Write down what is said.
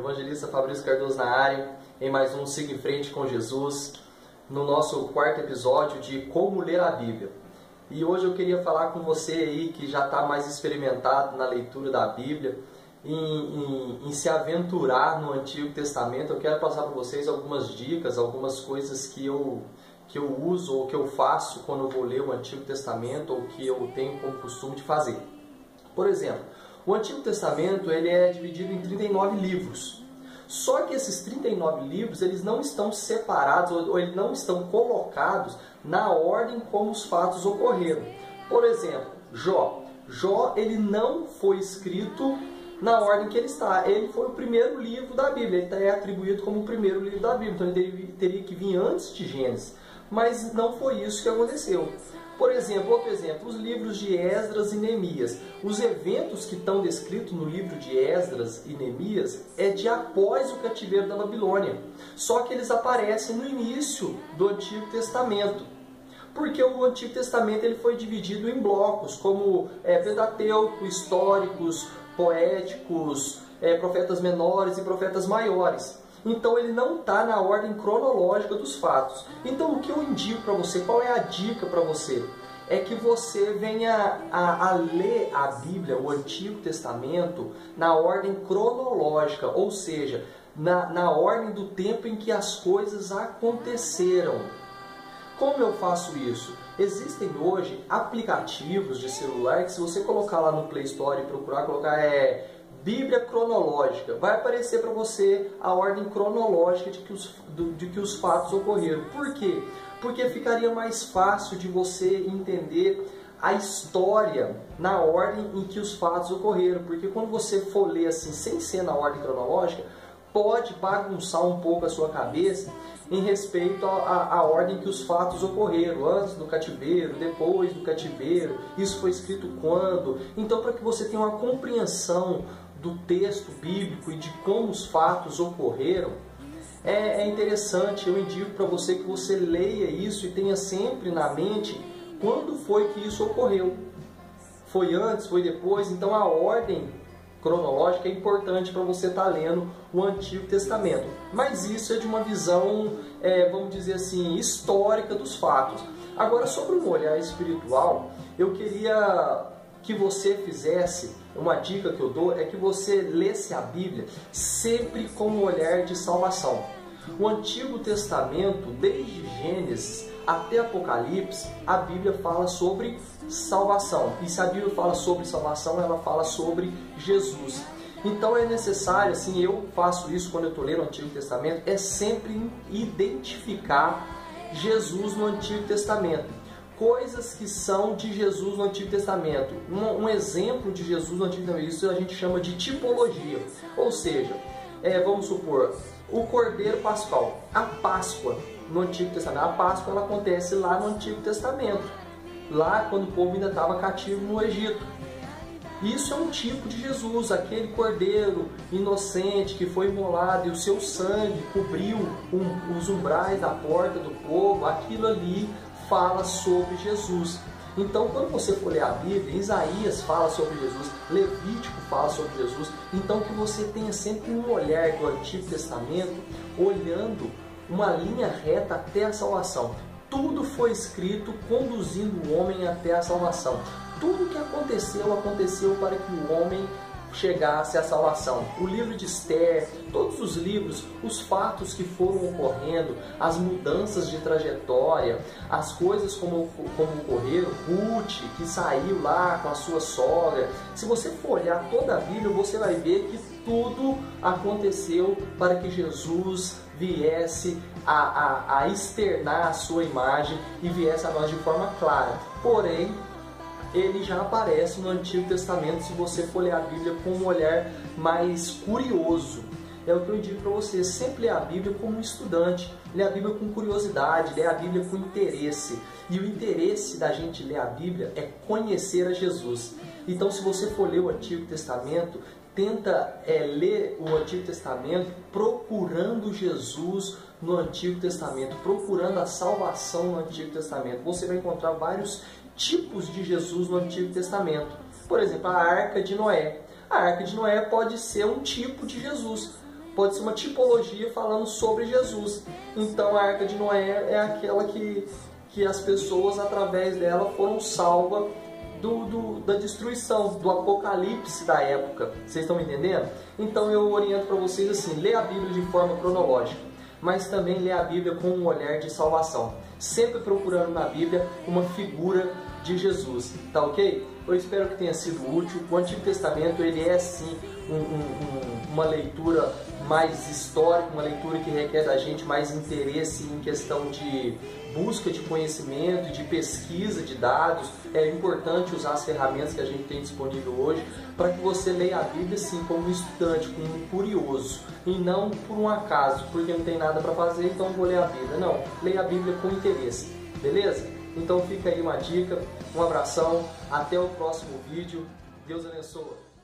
Evangelista Fabrício Cardoso na área, em mais um Siga em Frente com Jesus, no nosso quarto episódio de Como Ler a Bíblia. E hoje eu queria falar com você aí que já está mais experimentado na leitura da Bíblia, em se aventurar no Antigo Testamento. Eu quero passar para vocês algumas dicas, algumas coisas que eu uso ou que eu faço quando eu vou ler o Antigo Testamento ou que eu tenho como costume de fazer. Por exemplo, o Antigo Testamento ele é dividido em 39 livros. Só que esses 39 livros eles não estão separados ou eles não estão colocados na ordem como os fatos ocorreram. Por exemplo, Jó. Jó ele não foi escrito na ordem que ele está. Ele foi o primeiro livro da Bíblia. Ele é atribuído como o primeiro livro da Bíblia. Então ele teria que vir antes de Gênesis. Mas não foi isso que aconteceu. Por exemplo, outro exemplo, os livros de Esdras e Neemias. Os eventos que estão descritos no livro de Esdras e Neemias é de após o cativeiro da Babilônia. Só que eles aparecem no início do Antigo Testamento. Porque o Antigo Testamento ele foi dividido em blocos, como Pentateuco, históricos, poéticos, profetas menores e profetas maiores. Então ele não está na ordem cronológica dos fatos. Então o que eu indico para você, qual é a dica para você? É que você venha a ler a Bíblia, o Antigo Testamento, na ordem cronológica, ou seja, na ordem do tempo em que as coisas aconteceram. Como eu faço isso? Existem hoje aplicativos de celular que se você colocar lá no Play Store e procurar, colocar Bíblia cronológica, vai aparecer para você a ordem cronológica de que os fatos ocorreram. Por quê? Porque ficaria mais fácil de você entender a história na ordem em que os fatos ocorreram. Porque quando você for ler assim, sem ser na ordem cronológica, pode bagunçar um pouco a sua cabeça em respeito à ordem que os fatos ocorreram, antes do cativeiro, depois do cativeiro, isso foi escrito quando. Então, para que você tenha uma compreensão do texto bíblico e de como os fatos ocorreram, é interessante, eu indico para você que você leia isso e tenha sempre na mente quando foi que isso ocorreu. Foi antes, foi depois, então a ordem cronológica é importante para você estar lendo o Antigo Testamento. Mas isso é de uma visão, vamos dizer assim, histórica dos fatos. Agora, sobre um olhar espiritual, eu queria que você fizesse, uma dica que eu dou, é que você lesse a Bíblia sempre com um olhar de salvação. O Antigo Testamento, desde Gênesis até Apocalipse, a Bíblia fala sobre salvação. E se a Bíblia fala sobre salvação, ela fala sobre Jesus. Então é necessário, assim, eu faço isso quando eu estou lendo o Antigo Testamento, é sempre identificar Jesus no Antigo Testamento. Coisas que são de Jesus no Antigo Testamento. Um exemplo de Jesus no Antigo Testamento, isso a gente chama de tipologia. Ou seja, vamos supor, o Cordeiro Pascal, a Páscoa no Antigo Testamento. A Páscoa ela acontece lá no Antigo Testamento, lá quando o povo ainda estava cativo no Egito. Isso é um tipo de Jesus, aquele cordeiro inocente que foi imolado e o seu sangue cobriu os umbrais da porta do povo. Aquilo ali fala sobre Jesus. Então, quando você for ler a Bíblia, Isaías fala sobre Jesus, Levítico fala sobre Jesus. Então, que você tenha sempre um olhar do Antigo Testamento, olhando uma linha reta até a salvação. Tudo foi escrito conduzindo o homem até a salvação. Tudo que aconteceu, aconteceu para que o homem chegasse à salvação. O livro de Esther, todos os livros, os fatos que foram ocorrendo, as mudanças de trajetória, as coisas como ocorreram, Ruth, que saiu lá com a sua sogra. Se você for olhar toda a Bíblia, você vai ver que tudo aconteceu para que Jesus viesse a externar a sua imagem e viesse a nós de forma clara. Porém, ele já aparece no Antigo Testamento se você for ler a Bíblia com um olhar mais curioso. É o que eu digo para você, sempre ler a Bíblia como um estudante, ler a Bíblia com curiosidade, ler a Bíblia com interesse. E o interesse da gente ler a Bíblia é conhecer a Jesus. Então, se você for ler o Antigo Testamento, tenta ler o Antigo Testamento procurando Jesus no Antigo Testamento, procurando a salvação no Antigo Testamento. Você vai encontrar vários tipos de Jesus no Antigo Testamento. Por exemplo, a Arca de Noé. A Arca de Noé pode ser um tipo de Jesus. pode ser uma tipologia falando sobre Jesus. Então a Arca de Noé é aquela que as pessoas, através dela, foram salvas da destruição, do apocalipse da época. Vocês estão me entendendo? Então eu oriento para vocês assim: lê a Bíblia de forma cronológica, mas também lê a Bíblia com um olhar de salvação, sempre procurando na Bíblia uma figura de Jesus, tá ok? Eu espero que tenha sido útil. O Antigo Testamento, ele é sim uma leitura mais histórica, uma leitura que requer da gente mais interesse em questão de busca de conhecimento, de pesquisa de dados. É importante usar as ferramentas que a gente tem disponível hoje para que você leia a Bíblia sim como um estudante, como um curioso, e não por um acaso, porque não tem nada para fazer, então vou ler a Bíblia. Não, leia a Bíblia com interesse, beleza? Então fica aí uma dica, um abração, até o próximo vídeo, Deus abençoe.